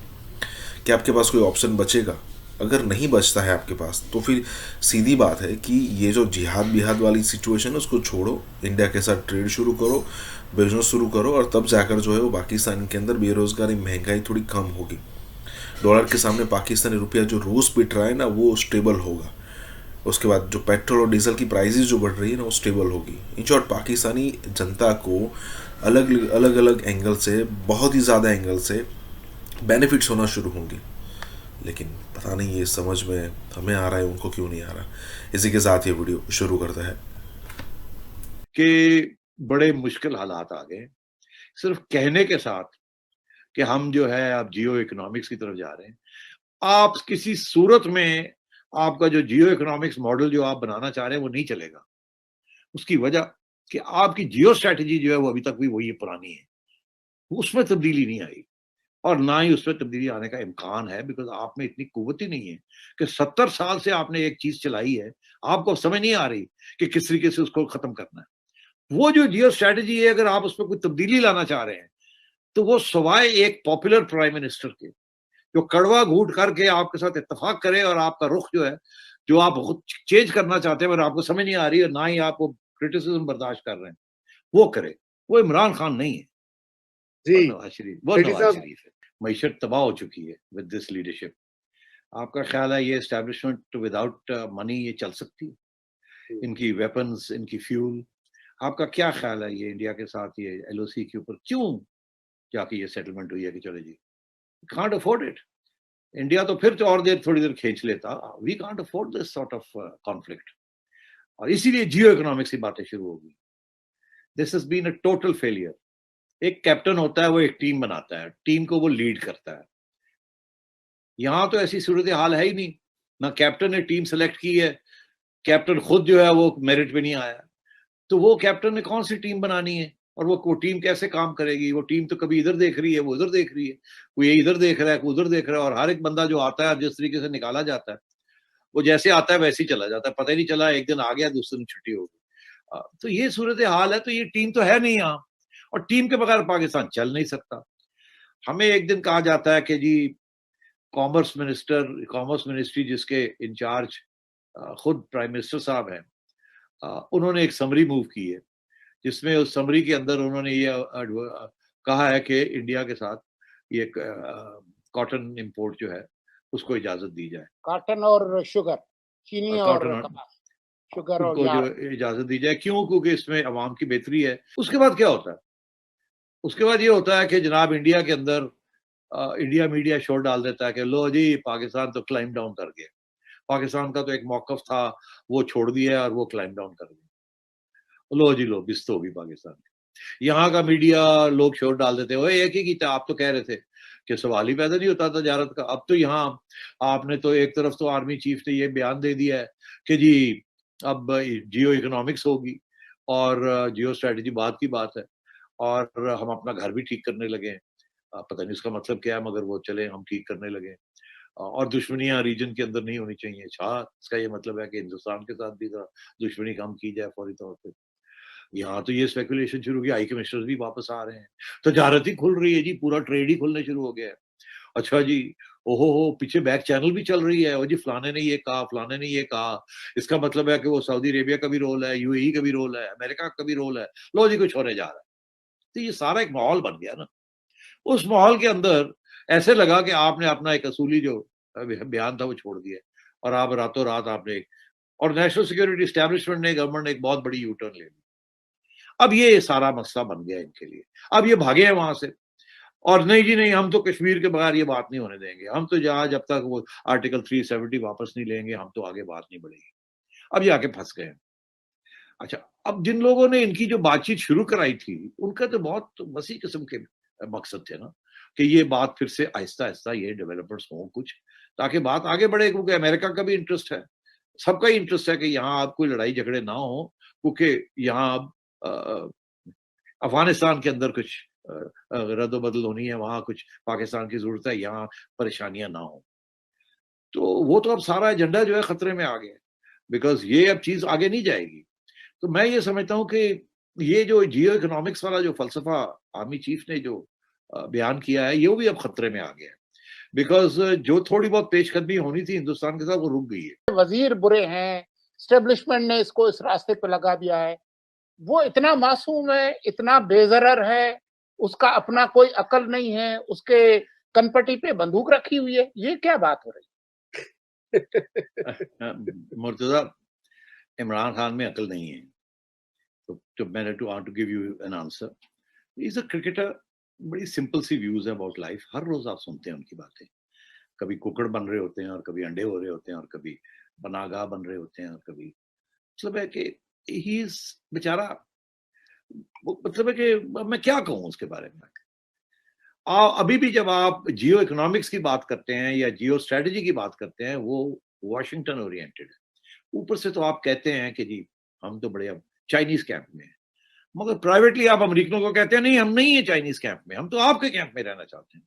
क्या आपके पास कोई ऑप्शन बचेगा? अगर नहीं बचता है आपके पास तो फिर सीधी बात है कि ये जो जिहाद वाली सिचुएशन है उसको छोड़ो, इंडिया के साथ ट्रेड शुरू करो, बिजनेस शुरू करो, और तब जाकर जो है वो पाकिस्तान के अंदर बेरोजगारी महंगाई थोड़ी कम होगी। डॉलर के सामने पाकिस्तानी रुपया जो रोज़ पिट रहा है ना वो स्टेबल होगा। उसके बाद जो पेट्रोल और डीजल की प्राइसेस जो बढ़ रही है ना वो स्टेबल होगी। इन शॉर्ट पाकिस्तानी जनता को अलग अलग एंगल से, बहुत ही ज़्यादा एंगल से बेनिफिट्स होना शुरू होंगे, लेकिन पता नहीं ये समझ में हमें आ रहा है, उनको क्यों नहीं आ रहा। इसी के साथ ये वीडियो शुरू करता है कि बड़े मुश्किल हालात आ गए सिर्फ कहने के साथ कि हम जो है अब जियो इकोनॉमिक्स की तरफ जा रहे हैं। आप किसी सूरत में आपका जो जियो इकोनॉमिक्स मॉडल जो आप बनाना चाह रहे हैं वो नहीं चलेगा। उसकी वजह कि आपकी जियो स्ट्रैटेजी जो है वो अभी तक भी वही पुरानी है, उसमें तब्दीली नहीं आई और ना ही उसमें तब्दीली आने का इम्कान है, बिकॉज आप में इतनी कुव्वत ही नहीं है कि 70 साल से आपने एक चीज चलाई है, आपको समझ नहीं आ रही कि किस तरीके से उसको खत्म करना है। वो जो जियो स्ट्रैटेजी है, अगर आप उसमें कोई तब्दीली लाना चाह रहे हैं तो वो सवाए एक पॉपुलर प्राइम मिनिस्टर के जो कड़वा घूट करके आपके साथ इत्तेफाक करे और आपका रुख जो है जो आप खुद चेंज करना चाहते हैं, अगर आपको समझ नहीं आ रही है, ना ही आप वो क्रिटिसिज्म बर्दाश्त कर रहे हैं, वो करे। वो इमरान खान नहीं है जी, नवाज शरीफ है। मईशत तबाह हो चुकी है विद दिस लीडरशिप। आपका ख्याल है ये एस्टेब्लिशमेंट विदाउट मनी ये चल सकती है? इनकी वेपन्स, इनकी फ्यूल, आपका क्या ख्याल है ये इंडिया के साथ ये LOC के ऊपर क्यों जाके ये सेटलमेंट हुई है कि चलो जी, कांट अफोर्ड इट। इंडिया तो फिर और देर थोड़ी देर खींच लेता। We can't afford this sort of conflict, और इसीलिए जियो इकोनॉमिक्स की बातें शुरू होगी। This has been a total failure. एक कैप्टन होता है, वो एक टीम बनाता है, टीम को वो लीड करता है। यहां तो ऐसी सूरत हाल है ही नहीं, ना कैप्टन ने टीम सेलेक्ट की है, कैप्टन खुद जो है वो मेरिट पे नहीं आया, तो वो कैप्टन ने कौन सी टीम बनानी है और वो टीम कैसे काम करेगी? वो टीम तो कभी इधर देख रही है, वो उधर देख रही है, कोई इधर देख रहा है, कोई उधर देख रहा है, और हर एक बंदा जो आता है जिस तरीके से निकाला जाता है वो जैसे आता है वैसे ही चला जाता है, पता ही नहीं चला एक दिन आ गया दूसरे दिन छुट्टी हो गई। तो ये सूरत हाल है। तो ये टीम तो है नहीं यहाँ, और टीम के बगैर पाकिस्तान चल नहीं सकता। हमें एक दिन कहा जाता है कि जी कॉमर्स मिनिस्ट्री जिसके इंचार्ज खुद प्राइम मिनिस्टर साहब हैं, उन्होंने एक समरी मूव की है जिसमें उस समरी के अंदर उन्होंने ये कहा है कि इंडिया के साथ ये कॉटन इंपोर्ट जो है उसको इजाजत दी जाए। कॉटन और शुगर, चीनी और कपास, शुगर और जो इजाजत दी जाए। क्यों? क्योंकि इसमें अवाम की बेहतरी है। उसके बाद क्या होता है? उसके बाद ये होता है कि जनाब इंडिया के अंदर इंडिया मीडिया शोर डाल देता है कि लो जी पाकिस्तान तो क्लाइम डाउन कर गया, पाकिस्तान का तो एक मौकफ था वो छोड़ दिया और वो क्लाइम डाउन कर गया। लो जी लो, बिस्त होगी पाकिस्तान। यहाँ का मीडिया लोग शोर डाल देते हैं, एक ही की था, आप तो कह रहे थे कि सवाल ही पैदा नहीं होता तजारत का। अब तो यहाँ आपने तो एक तरफ तो आर्मी चीफ ने ये बयान दे दिया है कि जी अब जियो इकोनॉमिक्स होगी और जियो स्ट्रेटेजी बात की बात है, और हम अपना घर भी ठीक करने लगे हैं। पता नहीं इसका मतलब क्या है, मगर वो चले हम ठीक करने लगे, और दुश्मनियां रीजन के अंदर नहीं होनी चाहिए। अच्छा, इसका ये मतलब है कि हिंदुस्तान के साथ भी दुश्मनी कम की जाए फौरी तौर पे। यहाँ तो ये स्पेकुलेशन शुरू की हाई कमिश्नर भी वापस आ रहे हैं, तजारत ही खुल रही है जी, पूरा ट्रेड ही खुलने शुरू हो गया है। अच्छा जी, ओहो हो, पीछे बैक चैनल भी चल रही है, और जी फलाने ने ये कहा, फलाने ने ये कहा, इसका मतलब है कि वो सऊदी अरेबिया का भी रोल है, यूएई का भी रोल है, अमेरिका का भी रोल है, लो जी कुछ होने जा रहा है। तो ये सारा एक माहौल बन गया ना। उस माहौल के अंदर ऐसे लगा कि आपने अपना एक असूली जो बयान था वो छोड़ दिया, और आप रातों रात आपने, और नेशनल सिक्योरिटी एस्टेब्लिशमेंट ने, गवर्नमेंट ने एक बहुत बड़ी यू टर्न ले ली। अब ये सारा मसला बन गया इनके लिए। अब ये भागे हैं वहां से, और नहीं जी नहीं, हम तो कश्मीर के बगैर ये बात नहीं होने देंगे, हम तो जब तक वो आर्टिकल 370 वापस नहीं लेंगे, हम तो आगे बात नहीं बढ़ेगी। अब ये आके फंस गए। अच्छा, अब जिन लोगों ने इनकी जो बातचीत शुरू कराई थी, उनका तो बहुत वसी किस्म के मकसद थे ना, कि ये बात फिर से आहिस्ता आहिस्ता ये डेवलपमेंट्स हों कुछ, ताकि बात आगे बढ़े, क्योंकि अमेरिका का भी इंटरेस्ट है, सबका ही इंटरेस्ट है कि यहाँ आप कोई लड़ाई झगड़े ना हो, क्योंकि यहाँ अफगानिस्तान के अंदर कुछ रद्दोबदल होनी है, वहां कुछ पाकिस्तान की जरूरत है, यहाँ परेशानियां ना हो। तो वो तो अब सारा एजेंडा जो है खतरे में आ गया, बिकॉज ये अब चीज आगे नहीं जाएगी। तो मैं ये समझता हूँ कि ये जो जियो इकोनॉमिक्स वाला जो फलसफा आर्मी चीफ ने जो बयान किया है, ये भी अब खतरे में आ गया है, बिकॉज जो थोड़ी बहुत पेशकदमी होनी थी हिंदुस्तान के साथ, वो रुक गई है। वजीर बुरे हैं, एस्टेब्लिशमेंट ने इसको इस रास्ते पे लगा दिया है, वो इतना मासूम है, इतना बेजरर है, उसका अपना कोई अकल नहीं है, उसके कनपटी पे बंदूक रखी हुई है, ये क्या बात हो रही है? मुर्तजा, इमरान खान में अकल नहीं है, तो मैंने to give you an answer. Is a cricketer, बड़ी सिंपल सी व्यूज है अबाउट लाइफ, हर रोज आप सुनते हैं उनकी बातें, कभी कुकड़ बन रहे होते हैं, और कभी अंडे हो रहे होते हैं, और कभी बनागा बन रहे होते हैं, और कभी, मतलब है कि ही इज बेचारा, मतलब है कि मैं क्या कहूँ उसके बारे में। अभी भी जब आप जियो इकोनॉमिक्स की बात करते हैं या जियो स्ट्रेटजी की बात करते हैं, वो वॉशिंगटन ओरिएंटेड है। ऊपर से तो आप कहते हैं कि जी हम तो बड़े अब चाइनीज कैंप में हैं, मगर प्राइवेटली आप अमेरिकनों को कहते हैं नहीं, हम नहीं है चाइनीज कैंप में, हम तो आपके कैंप में रहना चाहते हैं,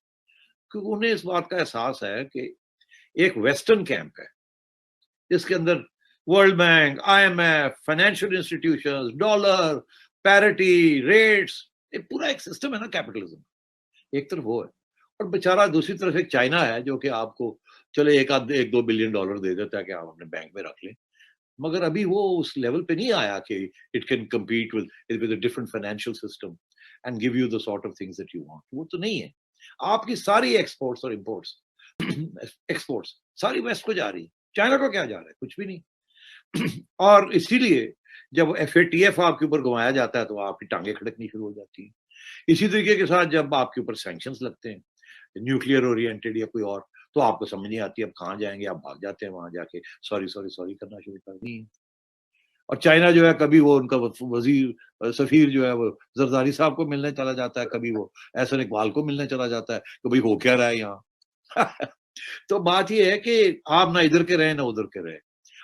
क्योंकि उन्हें इस बात का एहसास है कि एक वेस्टर्न कैंप है जिसके अंदर world bank, IMF, financial institutions, dollar, parity, rates, एक पूरा एक सिस्टम है ना कैपिटलिज्म। एक तरफ वो है, और बेचारा दूसरी तरफ एक चाइना है जो कि आपको चले 1-2 बिलियन डॉलर दे देता है कि आप अपने बैंक में रख लें, मगर अभी वो उस लेवल पे नहीं आया कि it can compete with a different financial system and give you the sort of things that you want. वो तो नहीं है। आपकी सारी एक्सपोर्ट्स और इंपोर्ट्स एक्सपोर्ट्स सारी वेस्ट को जा रही है, चाइना को क्या जा रहा है? कुछ भी नहीं। और इसीलिए जब FATF आपके ऊपर घुमाया जाता है तो आपकी टांगे खड़कनी शुरू हो जाती है। इसी तरीके के साथ जब आपके ऊपर सैंक्शंस लगते हैं, न्यूक्लियर ओरिएंटेड या कोई और, तो आपको समझ नहीं आती अब कहाँ जाएंगे, आप भाग जाते हैं वहां जाके सॉरी करना शुरू कर दी। और चाइना जो है, कभी वो उनका वजीर सफीर जो है वो जरदारी साहब को मिलने चला जाता है, कभी वो एहसन इकबाल को मिलने चला जाता है कि भाई हो क्या रहा है यहाँ। तो बात ये है कि आप ना इधर के रहे ना उधर के रहे,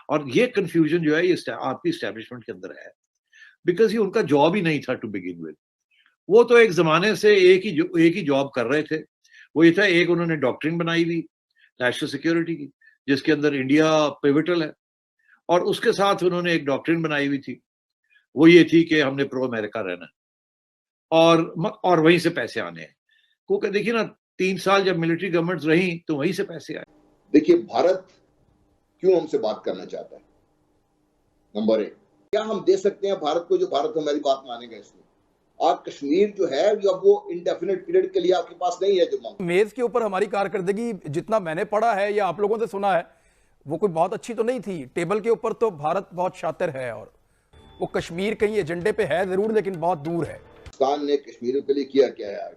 और ये कंफ्यूजन जो है ये आपकी एस्टेब्लिशमेंट के अंदर है, बिकॉज ये उनका जॉब ही नहीं था टू बिगिन विद। वो तो एक जमाने से एक ही जॉब कर रहे थे। वो ये था, एक उन्होंने डॉक्ट्रिन बनाई हुई नेशनल सिक्योरिटी की, जिसके अंदर इंडिया पिवटल है, और उसके साथ उन्होंने एक डॉक्ट्रिन बनाई हुई थी, वो ये थी कि हमने प्रो अमेरिका रहना और वहीं से पैसे आने हैं। क्योंकि देखिए ना, 3 साल जब मिलिट्री गवर्नमेंट रही तो वहीं से पैसे आए। देखिए, भारत क्यों हमसे बात करना चाहता है? नंबर 1, क्या हम दे सकते हैं भारत को जो भारत हमारी बात मानेगा? इसमें आज कश्मीर जो है अब वो इंडेफिनिट पीरियड के लिए आपके पास नहीं है जो मांग। मेज के ऊपर हमारी कारकर्दगी जितना मैंने पढ़ा है या आप लोगों से सुना है, वो कोई बहुत अच्छी तो नहीं थी। टेबल के ऊपर तो भारत बहुत शातिर है, और वो कश्मीर कहीं एजेंडे पे है जरूर, लेकिन बहुत दूर है। पाकिस्तान ने कश्मीर के लिए किया क्या है?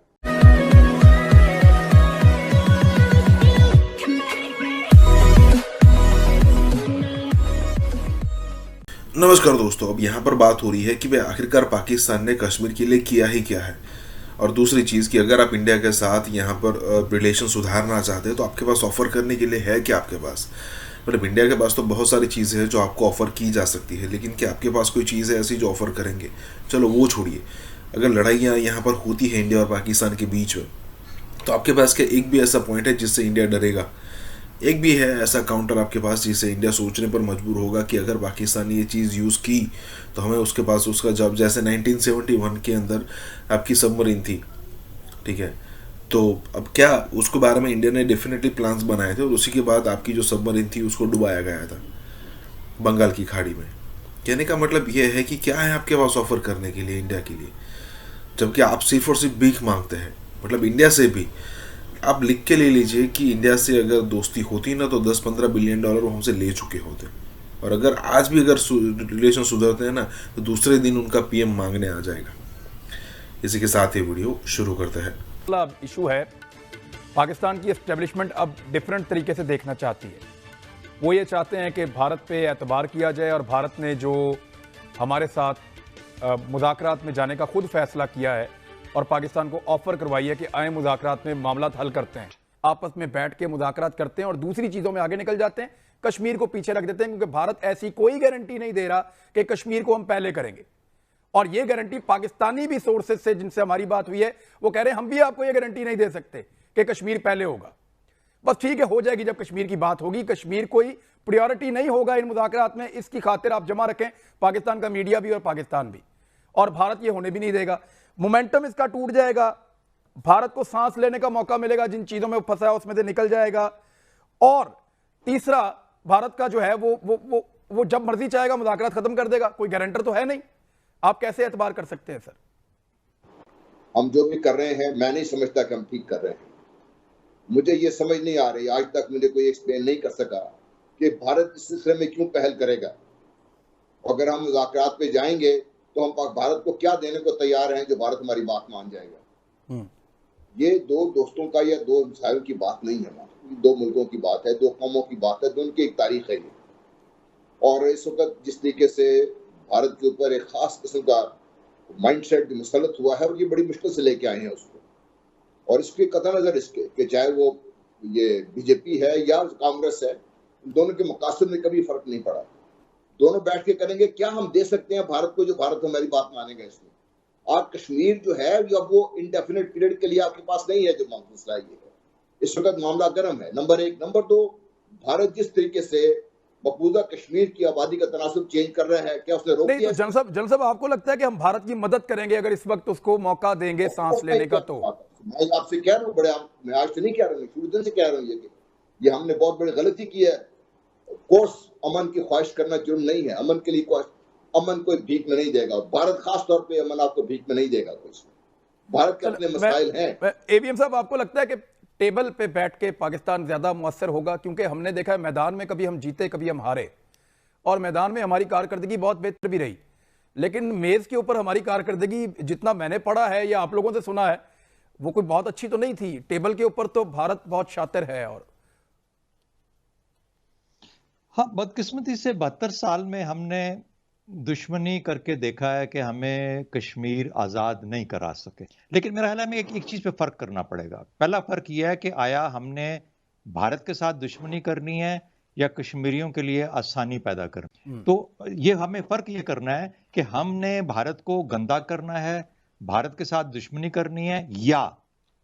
नमस्कार दोस्तों, अब यहाँ पर बात हो रही है कि भाई आखिरकार पाकिस्तान ने कश्मीर के लिए किया ही क्या है। और दूसरी चीज़ कि अगर आप इंडिया के साथ यहाँ पर रिलेशन सुधारना चाहते हैं तो आपके पास ऑफ़र करने के लिए है क्या आपके पास? मतलब इंडिया के पास तो बहुत सारी चीज़ें हैं जो आपको ऑफ़र की जा सकती है, लेकिन क्या आपके पास कोई चीज़ है ऐसी जो ऑफ़र करेंगे? चलो वो छोड़िए, अगर लड़ाइयाँ यहाँ पर होती है इंडिया और पाकिस्तान के बीच में, तो आपके पास क्या एक भी ऐसा पॉइंट है जिससे इंडिया डरेगा? एक भी है ऐसा काउंटर आपके पास जिसे इंडिया सोचने पर मजबूर होगा कि अगर पाकिस्तान ने ये चीज़ यूज़ की तो हमें उसके पास उसका जवाब, जैसे 1971 के अंदर आपकी सबमरीन थी, ठीक है, तो अब क्या उसके बारे में इंडिया ने डेफिनेटली प्लान्स बनाए थे और उसी के बाद आपकी जो सबमरीन थी उसको डुबाया गया था बंगाल की खाड़ी में। कहने का मतलब यह है कि क्या है आपके पास ऑफर करने के लिए इंडिया के लिए, जबकि आप सिर्फ और सिर्फ भीख मांगते हैं। मतलब इंडिया से भी आप लिख के ले लीजिए कि इंडिया से अगर दोस्ती होती ना तो 10-15 बिलियन डॉलर वो हमसे ले चुके होते, और अगर आज भी अगर रिलेशन सुधरते हैं ना तो दूसरे दिन उनका पीएम मांगने आ जाएगा। इसी के साथ ये वीडियो शुरू करते हैं। इशू है पाकिस्तान की एस्टेब्लिशमेंट अब डिफरेंट तरीके से देखना चाहती है। वो ये चाहते हैं कि भारत पे एतबार किया जाए, और भारत ने जो हमारे साथ मुज़ाकरात में जाने का खुद फैसला किया है और पाकिस्तान को ऑफर करवाई है कि आए मुज़ाकरात में मामला हल करते हैं, आपस में बैठ के मुज़ाकरात करते हैं और दूसरी चीज़ों में आगे निकल जाते हैं, कश्मीर को पीछे रख देते हैं, क्योंकि भारत ऐसी कोई गारंटी नहीं दे रहा कि कश्मीर को हम पहले करेंगे। और ये गारंटी पाकिस्तानी भी सोर्सेज से जिनसे हमारी बात हुई है वो कह रहे हैं हम भी आपको ये गारंटी नहीं दे सकते कि कश्मीर पहले होगा। बस ठीक है, हो जाएगी जब कश्मीर की बात होगी। कश्मीर कोई प्रायोरिटी नहीं होगा इन मुज़ाकरात में, इसकी खातिर आप जमा रखें, पाकिस्तान का मीडिया भी और पाकिस्तान भी, और भारत ये होने भी नहीं देगा। मोमेंटम इसका टूट जाएगा, भारत को सांस लेने का मौका मिलेगा, जिन चीजों में फंसा है उसमें से निकल जाएगा। और तीसरा, भारत का जो है वो जब मर्जी चाहेगा मुज़ाकरात खत्म कर देगा, कोई गारंटर तो है नहीं। आप कैसे एतबार कर सकते हैं सर? हम जो भी कर रहे हैं मैं नहीं समझता कि हम ठीक कर रहे हैं। मुझे ये समझ नहीं आ रही, आज तक मुझे कोई एक्सप्लेन नहीं कर सका कि भारत इस सिलसिले में क्यों पहल करेगा। अगर हम मुज़ाकरात पे जाएंगे तो हम भारत को क्या देने को तैयार हैं जो भारत हमारी बात मान जाएगा। ये दो दोस्तों का या दो मिसाइलों की बात नहीं है, दो मुल्कों की बात है, दो कौमों की बात है, दोनों की एक तारीख है ये। और इस वक्त जिस तरीके से भारत के ऊपर एक खास किस्म का माइंडसेट मुसलत हुआ है और ये बड़ी मुश्किल से लेके आए हैं उसको, और इसके कतई नजर इसके कि चाहे वो ये बीजेपी है या कांग्रेस है, दोनों के मकासद में कभी फर्क नहीं पड़ा। दोनों बैठ के करेंगे क्या हम दे सकते हैं भारत को जो भारत हमारी बात मानेगा। इसमें आप कश्मीर जो है अब वो इंडेफिनिट पीरियड के लिए आपके पास नहीं है, जो मसला ये है। इस वक्त मामला गर्म है, नंबर एक। नंबर दो, भारत जिस तरीके से मकबूजा कश्मीर की आबादी का तनासुब चेंज कर रहा है, क्या उसने रोक दिया? जनरल साहब, आपको लगता है कि हम भारत की मदद करेंगे अगर इस वक्त उसको मौका देंगे सांस लेने का? तो मैं आपसे कह रहा हूँ, मैं आज से नहीं कह रहा हूँ, शुरू दिन से कह रहा हूँ ये हमने बहुत बड़ी गलती की है। कोर्स अमन की ख्वाहिश करना जुर्म नहीं है। अमन के लिए अमन कोई भीख में नहीं देगा, भारत खास तौर पे अमन आपको भीख में नहीं देगा। कुछ भारत के अपने मसाइल हैं। एवीएम साहब, आपको लगता है कि टेबल पे बैठ के पाकिस्तान ज्यादा मुअस्सर होगा? क्योंकि हमने देखा है मैदान में कभी हम जीते कभी हम हारे, और मैदान में हमारी कारकर्दगी बहुत बेहतर भी रही, लेकिन मेज के ऊपर हमारी कारकर्दगी जितना मैंने पढ़ा है या आप लोगों से सुना है वो कोई बहुत अच्छी तो नहीं थी। टेबल के ऊपर तो भारत बहुत शातिर है। और हाँ, बदकिस्मती से 72 साल में हमने दुश्मनी करके देखा है कि हमें कश्मीर आज़ाद नहीं करा सके। लेकिन मेरा ख्याल है हमें एक चीज़ पे फ़र्क करना पड़ेगा। पहला फ़र्क यह है कि आया हमने भारत के साथ दुश्मनी करनी है या कश्मीरियों के लिए आसानी पैदा करनी। तो ये हमें फ़र्क ये करना है कि हमने भारत को गंदा करना है, भारत के साथ दुश्मनी करनी है, या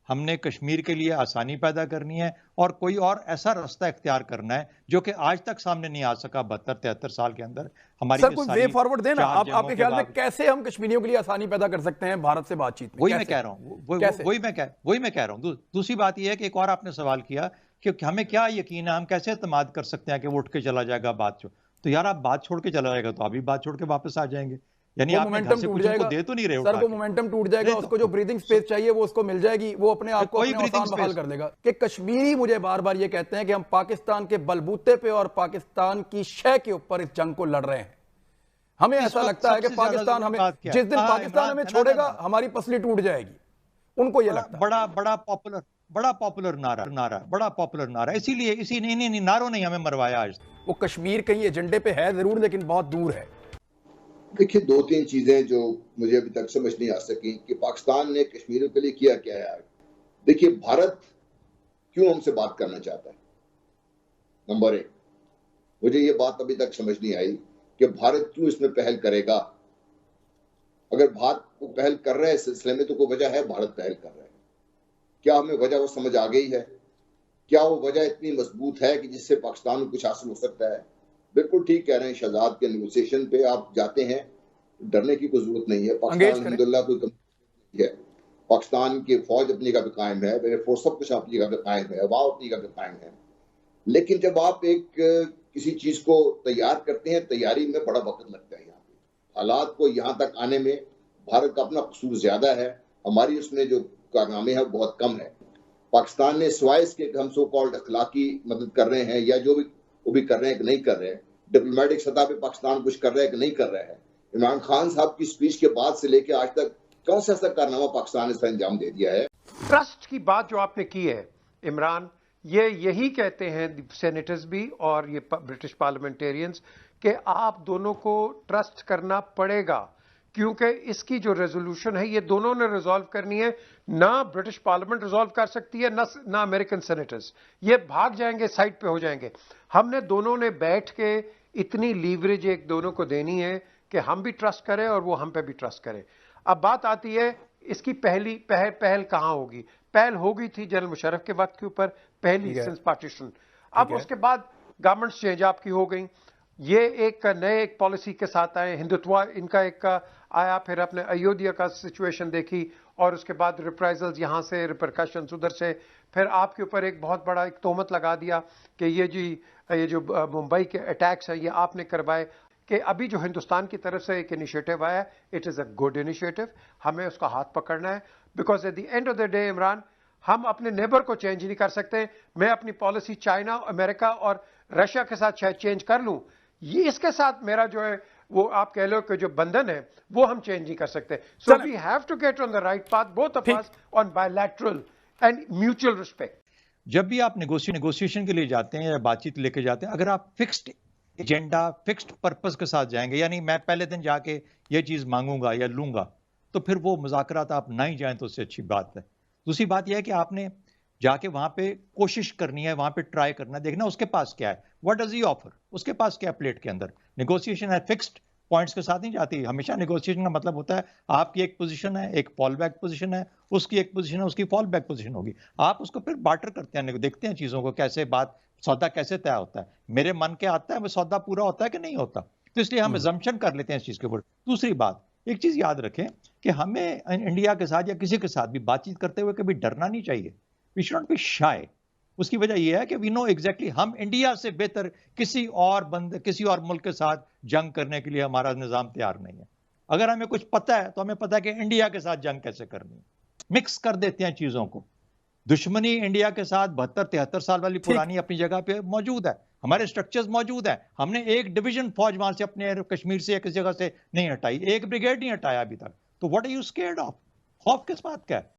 हमने कश्मीर के लिए आसानी पैदा करनी है और कोई और ऐसा रास्ता इख्तियार करना है जो कि आज तक सामने नहीं आ सका 72-73 साल के अंदर। हमारी सर कोई वे फॉरवर्ड देना, आपके ख्याल में कैसे हम कश्मीरियों के लिए आसानी पैदा कर सकते हैं भारत से बातचीत में? वही मैं कह रहा हूँ, वही मैं कह रहा हूँ। दूसरी बात यह है कि एक और आपने सवाल किया कि हमें क्या यकीन है, हम कैसे एतमाद कर सकते हैं कि वो उठ के चला जाएगा बात छोड़। तो यार आप बात छोड़ के चला जाएगा तो अभी बात छोड़ के वापस आ जाएंगे, यानी आप मोमेंटम टूट जाएगा, दे तो नहीं रहे सर, वो मोमेंटम टूट जाएगा, उसको जो ब्रीदिंग स्पेस चाहिए वो उसको मिल जाएगी, वो अपने आप को बहाल कर देगा। कि कश्मीरी मुझे बार बार ये कहते हैं कि हम पाकिस्तान के बलबूते पे और पाकिस्तान की शय के ऊपर इस जंग को लड़ रहे हैं। हमें ऐसा लगता है कि पाकिस्तान हमें जिस दिन पाकिस्तान हमें छोड़ेगा हमारी पसली टूट जाएगी, उनको ये लगता है। बड़ा पॉपुलर नारा, इसीलिए इसी नहीं नारों ने हमें मरवाया आज। वो कश्मीर कहीं एजेंडे पे है जरूर, लेकिन बहुत दूर है। देखिए, दो तीन चीजें जो मुझे अभी तक समझ नहीं आ सकी कि पाकिस्तान ने कश्मीर के लिए किया क्या है। देखिए, भारत क्यों हमसे बात करना चाहता है, नंबर एक। मुझे ये बात अभी तक समझ नहीं आई कि भारत क्यों इसमें पहल करेगा। अगर भारत को पहल कर रहा है इस सिलसिले में तो कोई वजह है, भारत पहल कर रहा है। क्या हमें वजह वो समझ आ गई है? क्या वो वजह इतनी मजबूत है कि जिससे पाकिस्तान को कुछ हासिल हो सकता है? बिल्कुल ठीक कह रहे हैं शहजाद के नेगोशिएशन पे आप जाते हैं, डरने की कोई जरूरत नहीं है। पाकिस्तान अल्हम्दुलिल्लाह कोई कमजोर है, पाकिस्तान की फौज अपनी जगह पे कायम है, एयरफोर्स सब कुछ अपनी जगह पे कायम है, हवा अपनी जगह पे कायम है। लेकिन जब आप एक किसी चीज को तैयार करते हैं, तैयारी में बड़ा वक्त लगता है। यहाँ पे हालात को यहाँ तक आने में भारत का अपना कसूर ज्यादा है, हमारी उसमें जो कारनामे है बहुत कम है। पाकिस्तान ने सिवाय इसके हम सो कॉल्ड अखलाकी मदद कर रहे हैं या जो भी वो भी कर रहे हैं कि नहीं कर रहे हैं, डिप्लोमेटिक सतह पे पाकिस्तान कुछ कर रहा है कि नहीं कर रहा है। इमरान खान साहब की स्पीच के बाद से लेकर आज तक कौन सा ऐसा कारनामा पाकिस्तान ने इसका अंजाम दे दिया है? ट्रस्ट की बात जो आपने की है इमरान, ये यही कहते हैं सेनेटर्स भी और ये ब्रिटिश पार्लियामेंटेरियंस कि आप दोनों को ट्रस्ट करना पड़ेगा, क्योंकि इसकी जो रेजोल्यूशन है ये दोनों ने रिजॉल्व करनी है। ना ब्रिटिश पार्लियामेंट रिजॉल्व कर सकती है ना अमेरिकन सेनेटर्स, ये भाग जाएंगे, साइड पे हो जाएंगे। हमने दोनों ने बैठ के इतनी लीवरेज एक दोनों को देनी है कि हम भी ट्रस्ट करें और वो हम पे भी ट्रस्ट करें। अब बात आती है इसकी पहल कहाँ होगी? पहल हो गई थी जनरल मुशर्रफ के वक्त के ऊपर, पहली सिंस पार्टीशन। अब उसके बाद गवर्नमेंट चेंज आपकी हो गई, ये एक नए एक पॉलिसी के साथ आए, हिंदुत्व इनका एक आया, फिर अपने अयोध्या का सिचुएशन देखी और उसके बाद रिप्राइजल्स यहाँ से, रिपरकशंस उधर से, फिर आपके ऊपर एक बहुत बड़ा एक तोहमत लगा दिया कि ये जो मुंबई के अटैक्स हैं ये आपने करवाए। कि अभी जो हिंदुस्तान की तरफ से एक इनिशिएटिव आया, it is a good initiative, हमें उसका हाथ पकड़ना है। Because at the end of the day Imran, हम अपने नेबर को चेंज नहीं कर सकते। मैं अपनी पॉलिसी चाइना, अमेरिका और रशिया के साथ शायद चेंज कर लूँ, ये इसके साथ मेरा जो है वो आप कह लो कि जो बंधन है वो हम चेंज नहीं कर सकते। So we have to get on the right path, both of us, on bilateral and mutual respect. जब भी आप नेगोशिएशन के लिए जाते हैं या बातचीत लेके जाते हैं, अगर आप फिक्स्ड एजेंडा, फिक्स्ड पर्पस के साथ जाएंगे, यानी मैं पहले दिन जाके ये चीज़ मांगूंगा या लूंगा, तो फिर वो मुज़ाकरात आप ना ही जाएं तो उससे अच्छी बात है। दूसरी बात यह है कि आपने जाके वहां पे कोशिश करनी है, वहां पे ट्राई करना है, देखना उसके पास क्या है, व्हाट डज ही ऑफर, उसके पास क्या प्लेट के अंदर। नेगोशिएशन है फिक्स्ड पॉइंट्स के साथ नहीं जाती। हमेशा नेगोशिएशन का मतलब होता है आपकी एक पोजीशन है, एक फॉल बैक पोजीशन है, उसकी एक पोजीशन है, उसकी फॉल बैक पोजीशन होगी, आप उसको फिर बार्टर करते हैं, देखते हैं चीज़ों को कैसे बात सौदा कैसे तय होता है। मेरे मन के आता है वो सौदा पूरा होता है कि नहीं होता, तो इसलिए हम एजम्पशन कर लेते हैं इस चीज़ के ऊपर। दूसरी बात, एक चीज़ याद रखें कि हमें इंडिया के साथ या किसी के साथ भी बातचीत करते हुए कभी डरना नहीं चाहिए। We should not be shy. उसकी वजह यह है कि वी नो एग्जैक्टली हम इंडिया से बेहतर किसी और मुल्क के साथ जंग करने के लिए हमारा निज़ाम तैयार नहीं है। अगर हमें कुछ पता है तो हमें पता है कि इंडिया के साथ जंग कैसे करनी है। मिक्स कर देते हैं चीज़ों को। दुश्मनी इंडिया के साथ 72-73 साल वाली पुरानी अपनी जगह पे मौजूद है, हमारे स्ट्रक्चर्स मौजूद है। हमने एक डिवीजन फौज वहां से अपने कश्मीर से या किसी जगह से नहीं हटाई, एक ब्रिगेड नहीं हटाया अभी तक। तो what are you scared of? खौफ किस बात का है?